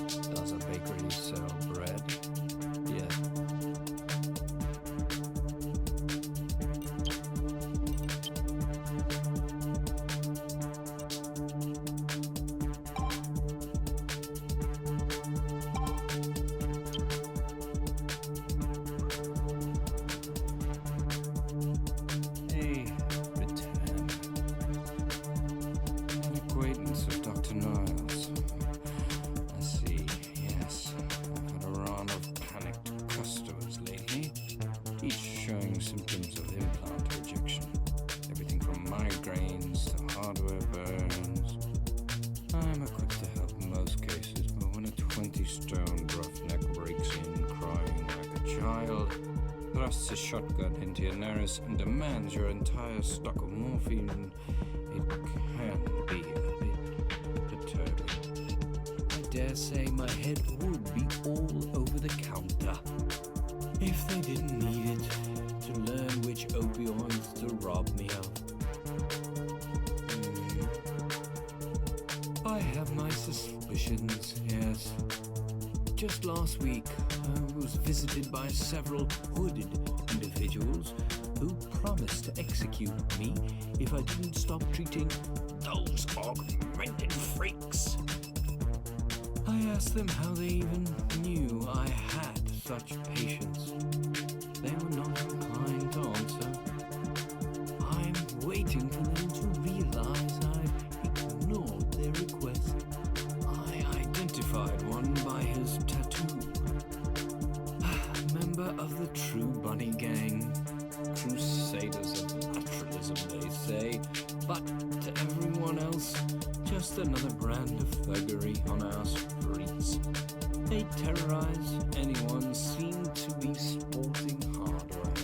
showing symptoms of implant rejection. Everything from migraines to hardware burns. I'm equipped to help in most cases, but when a 20-stone roughneck breaks in crying like a child, thrusts a shotgun into your nose and demands your entire stock of morphine, it can be a bit perturbing. I dare say my head would be all over the counter if they didn't need it to learn which opioids to rob me of. I have my suspicions, yes. Just last week, I was visited by several hooded individuals who promised to execute me if I didn't stop treating those augmented freaks. I asked them how they even knew I had such patience. They were not inclined to answer. I'm waiting for them to realize I've ignored their request. I identified one by his tattoo. A member of the True Bunny Gang. Crusaders of naturalism, they say, but to everyone else, just another brand of thuggery on our streets. They terrorize anyone seen to be sporting hardware.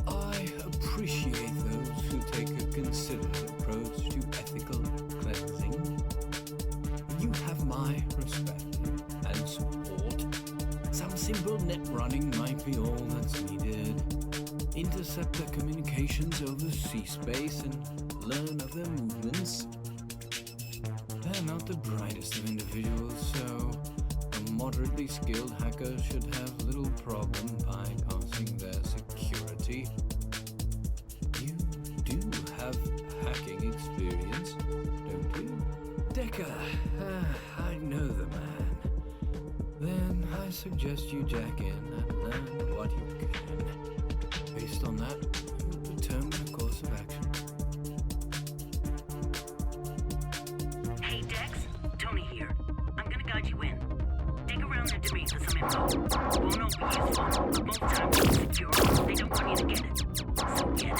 I appreciate those who take a considered approach to ethical cleansing. You have my respect and support. Some simple net running might be all that's needed. Intercept their communications over sea space and learn of their movements. They're not the brightest of individuals, so a moderately skilled hacker should have little problem bypassing their security. You do have hacking experience, don't you? Decker, I know the man. Then I suggest you jack in and learn what you can. Based on that, we'll determine a course of action. Hey, Dex. Tony here. I'm gonna guide you in. Dig around the domain for some info. Won't all be useful, but most times it's secure. They don't want you to get it. So get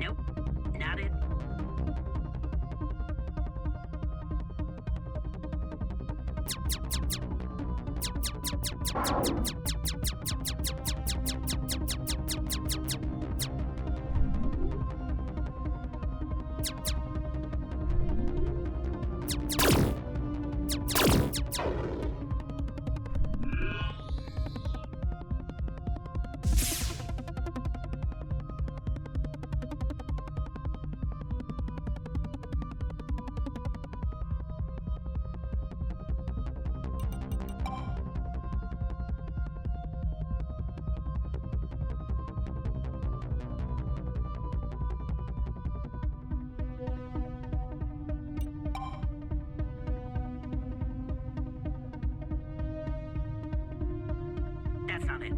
Nope, not it. That's not it.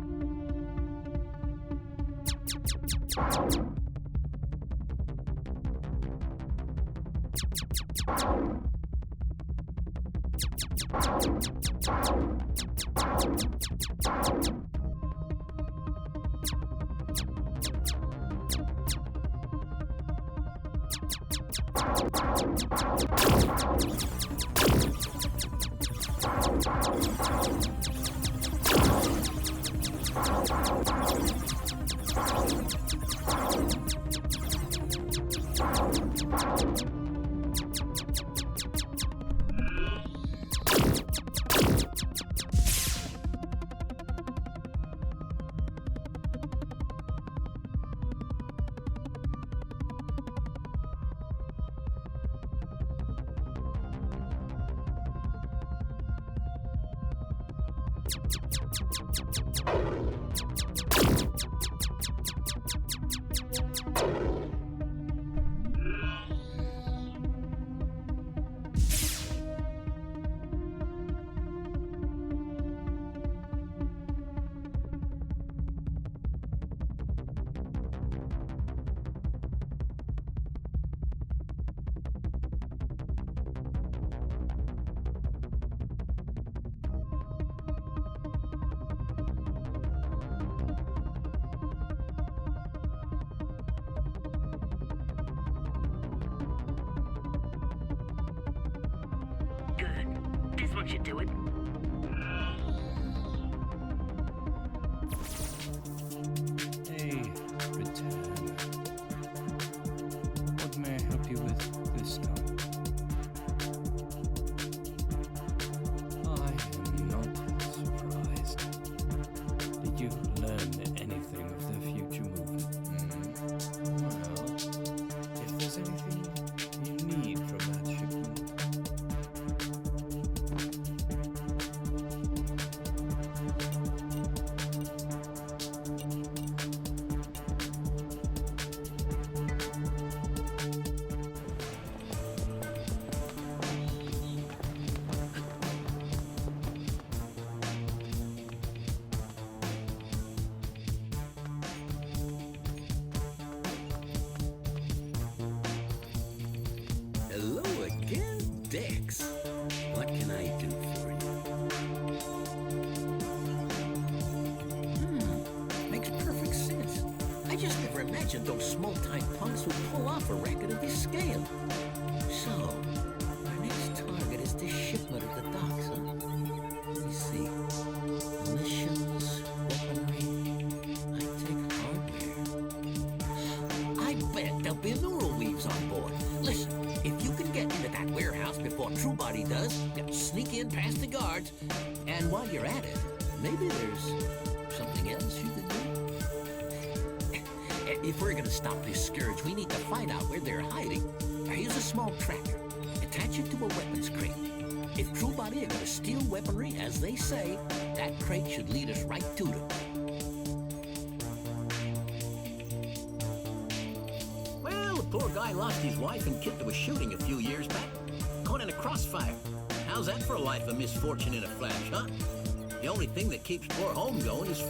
Good. This one should do it. Hey, return. What may I help you with this time? I am not surprised. Did you learn anything of the future movement? Well, if there's anything you need from that shipment, Hello again, Dex. What can I do for you? Makes perfect sense. I just never imagined those small-time punks would pull off a racket of this scale. So, our next target is this shipment at the docks, huh? Let me see. Missions, weaponry, high-tech hardware. I bet there'll be neural weaves on board. Listen, if you can get into that warehouse before Truebody does, sneak in past the guards, and while you're at it, maybe there's something else you could do. If we're gonna stop this scourge, we need to find out where they're hiding. Now, here's a small tracker. Attach it to a weapons crate. If Crewbody are gonna steal weaponry, as they say, that crate should lead us right to them. Well, the poor guy lost his wife and kid to a shooting a few years back. Caught in a crossfire. How's that for a life of misfortune in a flash, huh? The only thing that keeps poor home going is...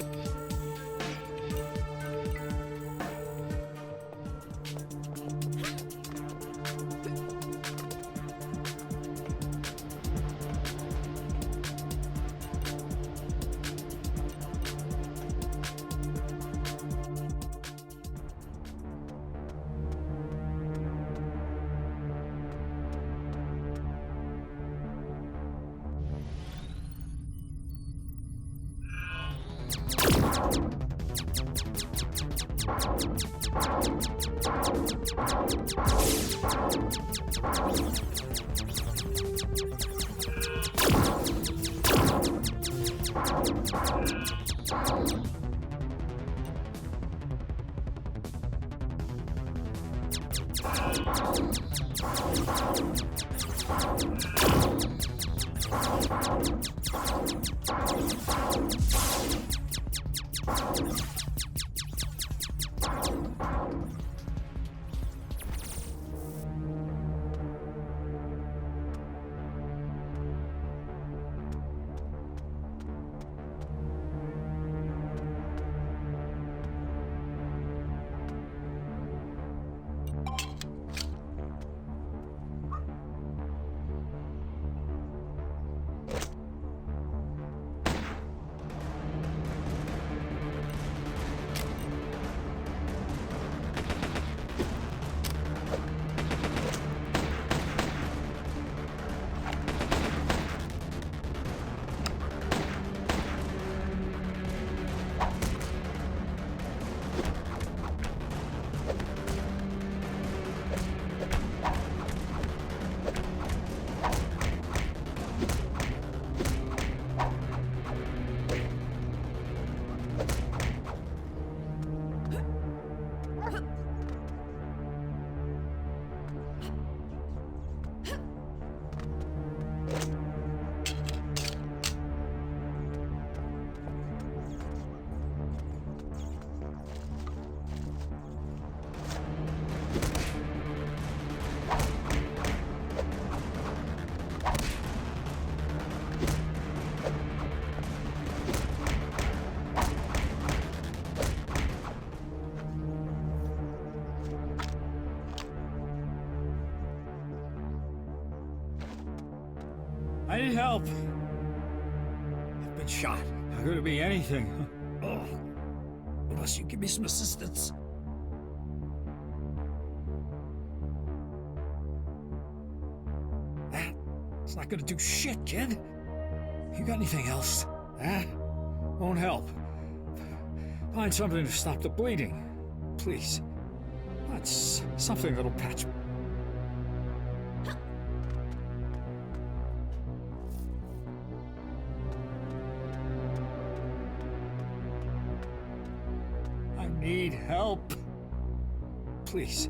I need help. I've been shot. How could it be anything? Oh, unless you give me some assistance. That's not gonna do shit, kid. You got anything else? Huh? Won't help. Find something to stop the bleeding. Please. That's something that'll patch. I need help. Please.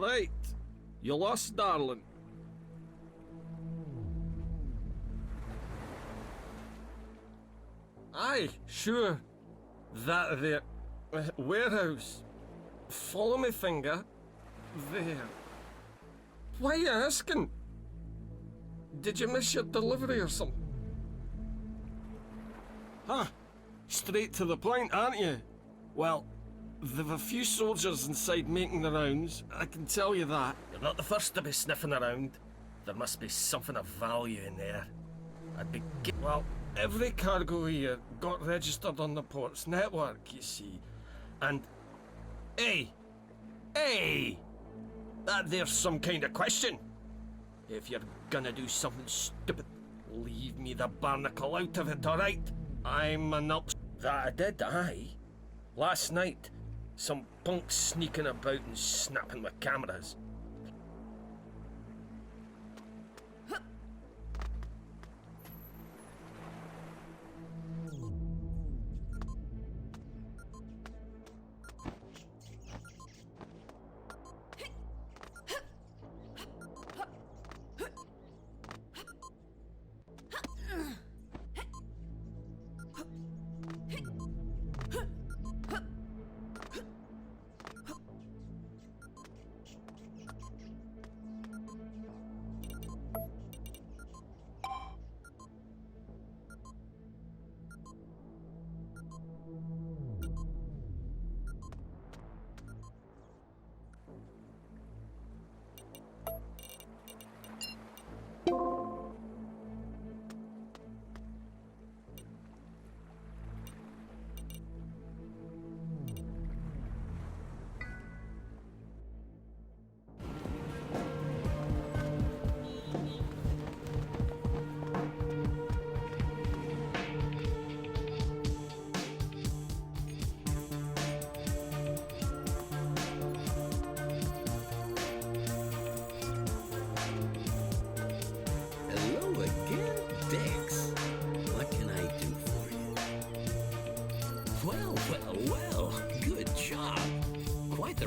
right. You lost, darling. Aye, sure. That there. Warehouse. Follow me finger. There. Why are you asking? Did you miss your delivery or something? Huh. Straight to the point, aren't you? Well, there've a few soldiers inside making the rounds, I can tell you that. You're not the first to be sniffing around. There must be something of value in there. I'd be... Well, every cargo here got registered on the port's network, you see. And... Hey! That there's some kind of question. If you're gonna do something stupid, leave me the barnacle out of it, alright? I'm an up... That I did, aye. Last night, some punks sneaking about and snapping with cameras.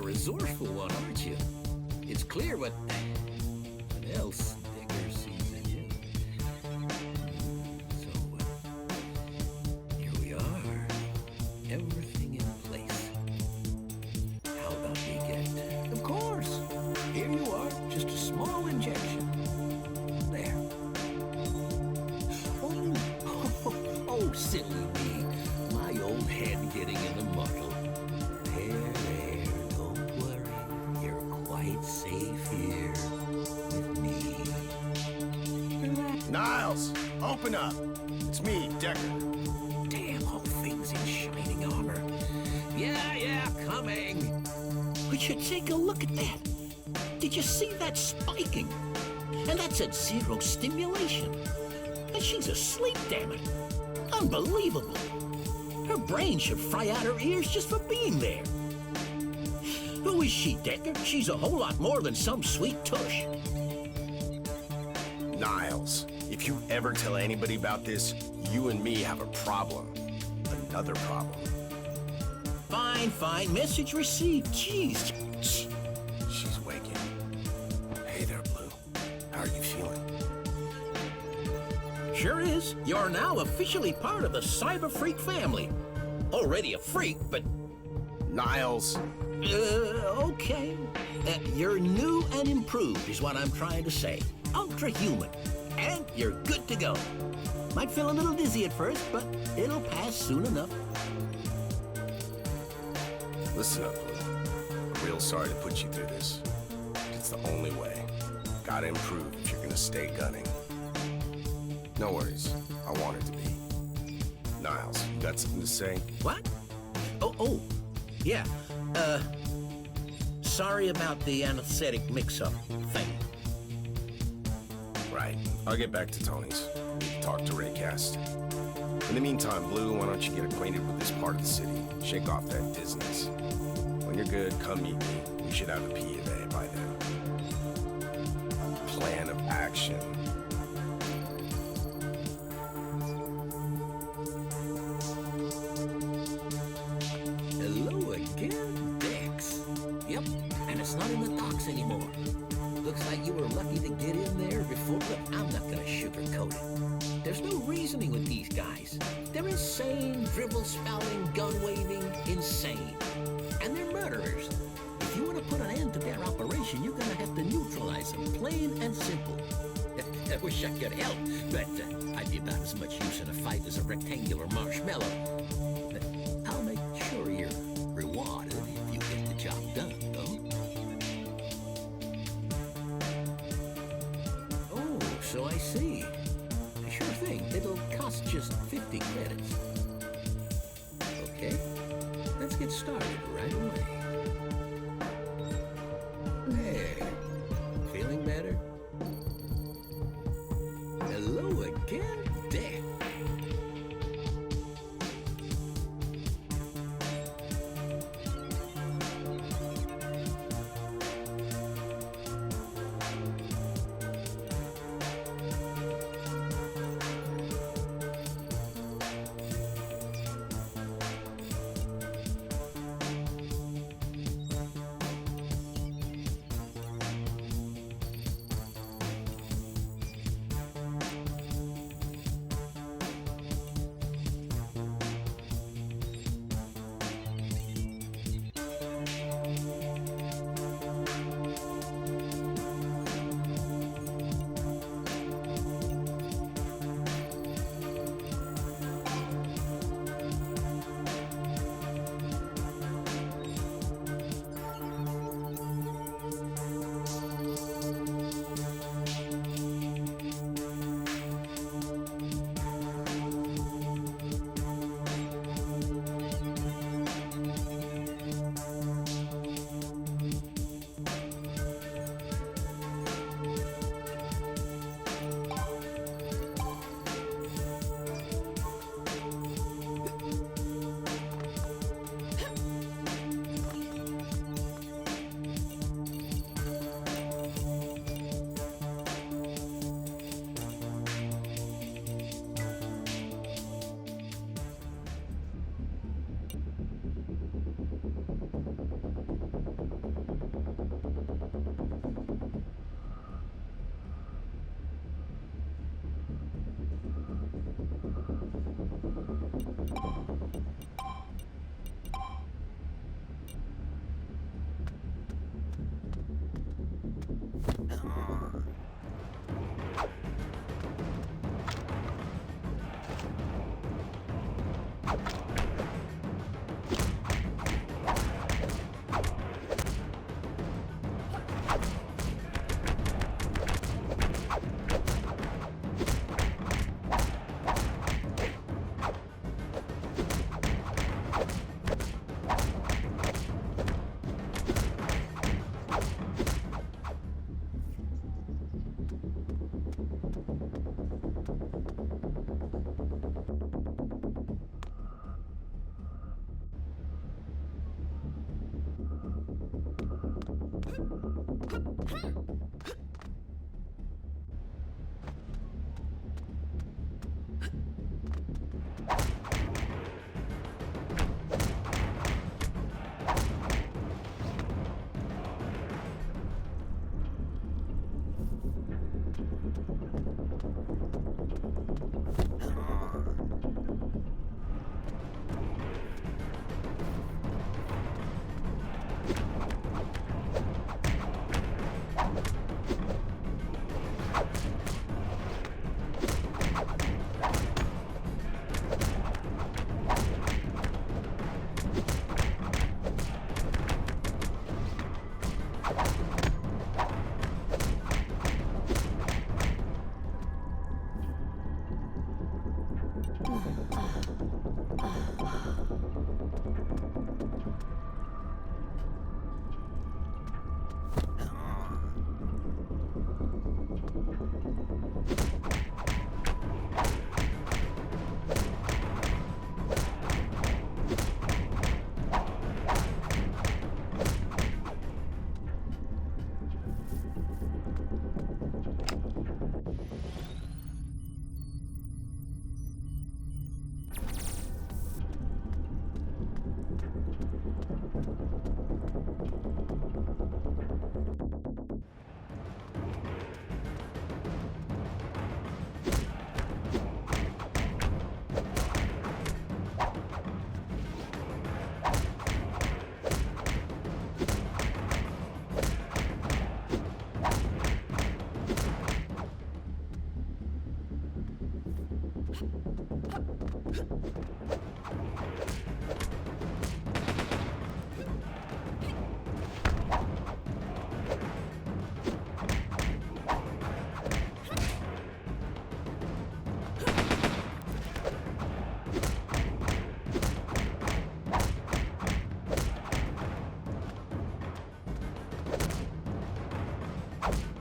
Resourceful one, aren't you? It's clear what else Decker sees in you. So, here we are. Everything in place. How about we get... Of course! Here you are. Just a small injection. There. Oh, silly me. My old head getting in a muddle. Safe here with me. Niles, open up. It's me, Decker. Damn old things in shining armor. Yeah, coming. Would you take a look at that? Did you see that spiking? And that's at 0 stimulation. And she's asleep, damn it. Unbelievable. Her brain should fry out her ears just for being there. Who is she, Decker? She's a whole lot more than some sweet tush. Niles, if you ever tell anybody about this, you and me have a problem. Another problem. Fine. Message received. Jeez. She's waking. Hey there, Blue. How are you feeling? Sure is. You're now officially part of the Cyber Freak family. Already a freak, but... Niles... Okay. You're new and improved is what I'm trying to say. Ultra-human. And you're good to go. Might feel a little dizzy at first, but it'll pass soon enough. Listen up, Blue. I'm real sorry to put you through this. It's the only way. Gotta improve if you're gonna stay gunning. No worries. I want it to be. Niles, you got something to say? What? Oh. Yeah. Sorry about the anesthetic mix-up thing. Right. I'll get back to Tony's. Talk to Raycast. In the meantime, Blue, why don't you get acquainted with this part of the city? Shake off that dizziness. When you're good, come meet me. We should have a P of A by then. Plan of action. Hello again, Dex. Yep, and it's not in the docks anymore. looks like you were lucky to get in there before. Look, I'm not gonna sugarcoat it. There's no reasoning with these guys. They're insane, dribble-spouting, gun-waving, insane. And they're murderers. If you want to put an end to their operation, you're gonna have to neutralize them, plain and simple. I wish I could help, but I'd be about as much use in a fight as a rectangular marshmallow. But I'll make sure you're rewarded if you get the job done, though. Oh, so I see. Sure thing. It'll cost just 50 credits. Okay, let's get started right away. There. Feeling better? Hello again, there. Bye.